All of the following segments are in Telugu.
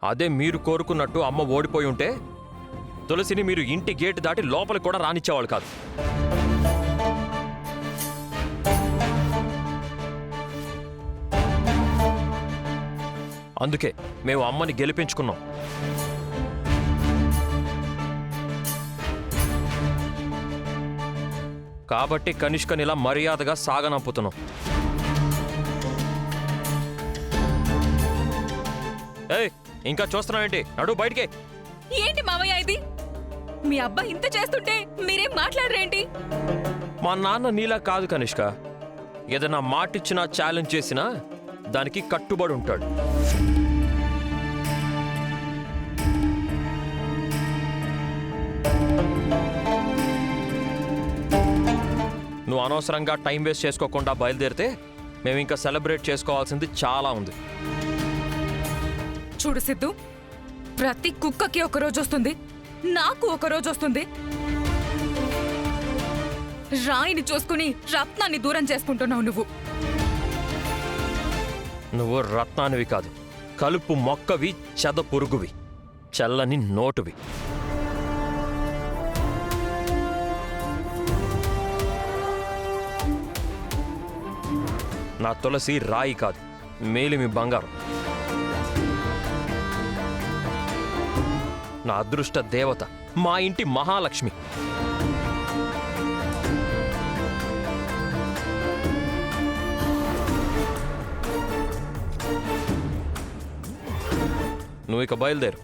అదే మీరు కోరుకున్నట్టు అమ్మ ఓడిపోయి ఉంటే తులసిని మీరు ఇంటి గేటు దాటి లోపలికి కూడా రానిచ్చేవాళ్ళు కాదు. అందుకే మేము అమ్మని గెలిపించుకున్నాం. కాబట్టి కనిష్కనిలా మర్యాదగా సాగనంపుతున్నాం. ఏయ్, ఇంకా చూస్తున్నావేంటి? నడు బయటికి. ఏంటి మావయ్య ఇది? మీ అబ్బా ఇంత చేస్తుంటే మీరేం మాట్లాడరేంటి? మా నాన్న నీలా కాదు కనిష్క. ఏదైనా మాటిచ్చినా ఛాలెంజ్ చేసినా దానికి కట్టుబడి ఉంటాడు. నువ్వు అనవసరంగా టైం వేస్ట్ చేసుకోకుండా బయలుదేరితే మేము ఇంకా సెలబ్రేట్ చేసుకోవాల్సింది చాలా ఉంది. చూడు సిద్ధు, ప్రతి కుక్కకి ఒక రోజు వస్తుంది, నాకు ఒక రోజు వస్తుంది. రాయిని చూసుకుని రత్నాన్ని దూరం చేసుకుంటున్నావు నువ్వు. నువ్వు రత్నానివి కాదు, కలుపు మొక్కవి, చెద పురుగువి, చల్లని నోటువి. నా తులసి రాయి కాదు, మేలిమి బంగారం. నా అదృష్ట దేవత, మా ఇంటి మహాలక్ష్మి. నువ్వు ఇక బయలుదేరు.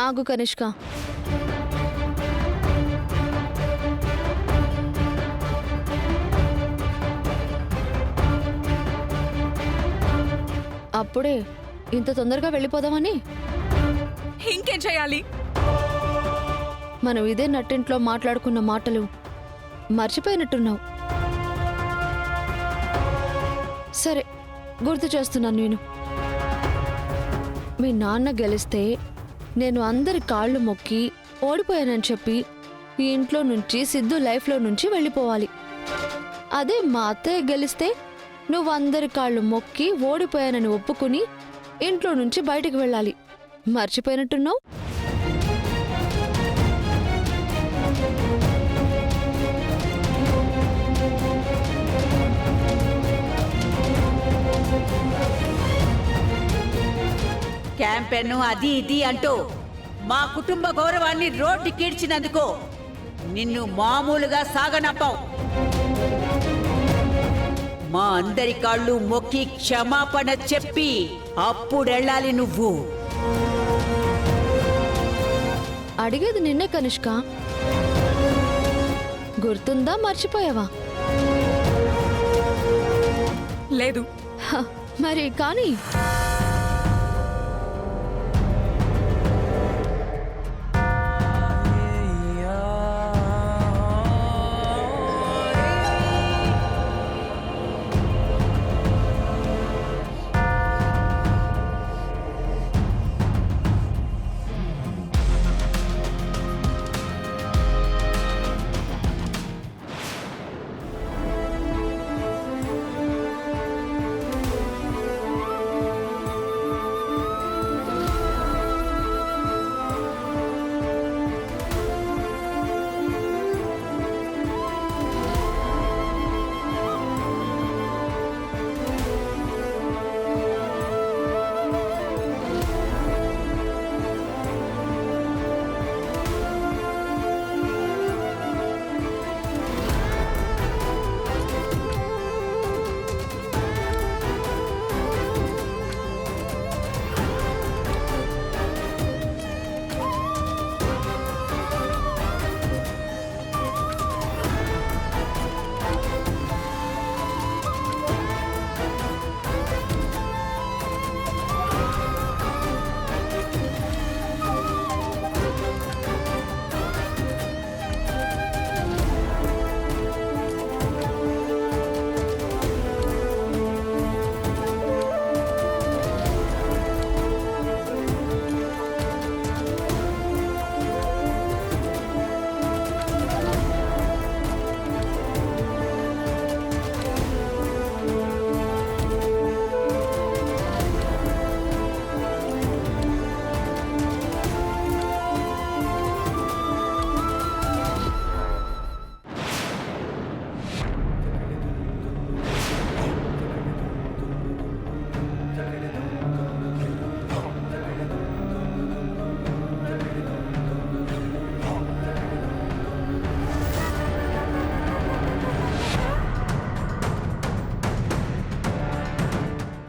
ఆగు కనిష్క. అప్పుడే ఇంత తొందరగా వెళ్ళిపోదామని? ఇంకేం చేయాలి? మనం ఇదే నట్టింట్లో మాట్లాడుకున్న మాటలు మర్చిపోయినట్టున్నావు. సరే, గుర్తు చేస్తున్నాను నేను. మీ నాన్న గెలిస్తే నేను అందరి కాళ్ళు మొక్కి ఓడిపోయానని చెప్పి ఈ ఇంట్లో నుంచి సిద్ధు లైఫ్లో నుంచి వెళ్ళిపోవాలి. అదే మా అత్తయ్య గెలిస్తే నువ్వు అందరి కాళ్ళు మొక్కి ఓడిపోయానని ఒప్పుకుని ఇంట్లో నుంచి బయటికి వెళ్ళాలి. మర్చిపోయినట్టున్నావు. క్యాంపెయిన్ అది ఇది అంటూ మా కుటుంబ గౌరవాన్ని రోడ్డు కీడ్చినందుకు నిన్ను మామూలుగా సాగనంపావు. మా అందరి కాళ్ళు మొక్కి క్షమాపణ చెప్పి అప్పుడెళ్ళాలి నువ్వు. అడిగేది నిన్నే కనిష్క. గుర్తుందా, మర్చిపోయావా? లేదు. మరి కానీ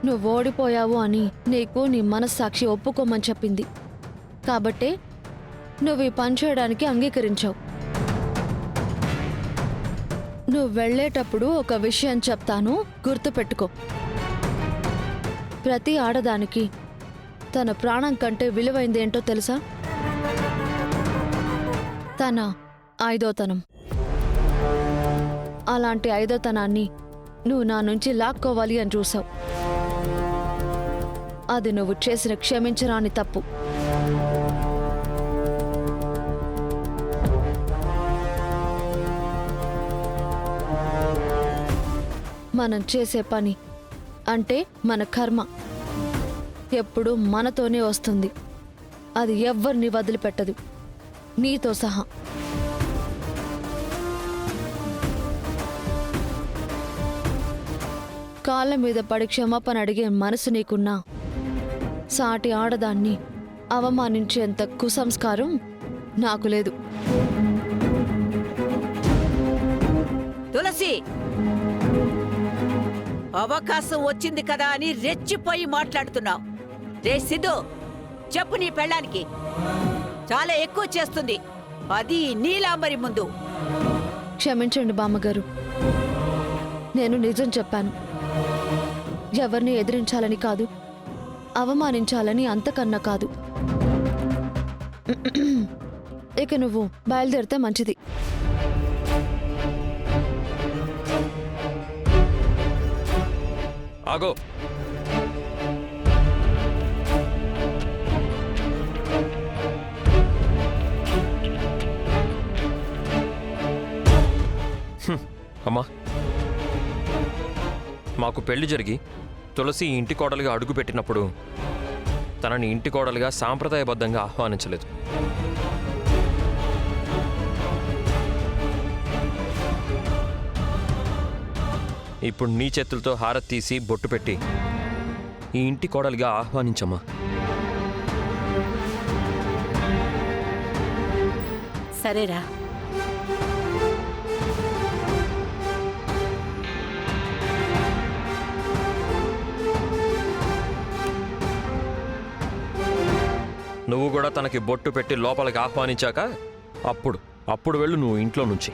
నువ్వు ఓడిపోయావు అని నీకు నీ మనస్సాక్షి ఒప్పుకోమని చెప్పింది. కాబట్టే నువ్వు ఈ పని చేయడానికి అంగీకరించావు. నువ్వు వెళ్ళేటప్పుడు ఒక విషయం చెప్తాను, గుర్తుపెట్టుకో. ప్రతి ఆడదానికి తన ప్రాణం కంటే విలువైందేంటో తెలుసా? తన ఐదోతనం. అలాంటి ఐదోతనాన్ని నువ్వు నా నుంచి లాక్కోవాలి అని చూసావు. అది నువ్వు చేసిన క్షమించరాని తప్పు. మనం చేసే పని అంటే మన కర్మ ఎప్పుడూ మనతోనే వస్తుంది. అది ఎవ్వరిని వదిలిపెట్టదు, నీతో సహా. కాళ్ళ మీద పడి క్షమాపణ అడిగే మనసు నీకున్నా సాటి ఆడదాన్ని అవమానించేంత కుసంస్కారం నాకు లేదు. తులసి, అవకాశం వచ్చింది కదా అని రెచ్చిపోయి మాట్లాడుతున్నావు. రే సిద్ధు, చెప్పు నీ పెళ్ళానికి. చాలా ఎక్కువ చేస్తుంది, అది నీలాంబరి ముందు. క్షమించండి బామ్మగారు, నేను నిజం చెప్పాను. ఎవరిని ఎదిరించాలని కాదు, అవమానించాలని అంతకన్నా కాదు. ఇక నువ్వు బయలుదేరితే మంచిది. ఆగో. అమ్మా, మాకు పెళ్లి జరిగి తులసి ఈ ఇంటి కోడలుగా అడుగుపెట్టినప్పుడు తనని ఇంటి కోడలుగా సాంప్రదాయబద్ధంగా ఆహ్వానించలేదు. ఇప్పుడు నీ చేతులతో హారతి తీసి బొట్టు పెట్టి ఈ ఇంటి కోడలుగా ఆహ్వానించమ్మా. సరేరా. నువ్వు కూడా తనకి బొట్టు పెట్టి లోపలికి ఆహ్వానించాక అప్పుడు వెళ్ళు నువ్వు ఇంట్లో నుంచి.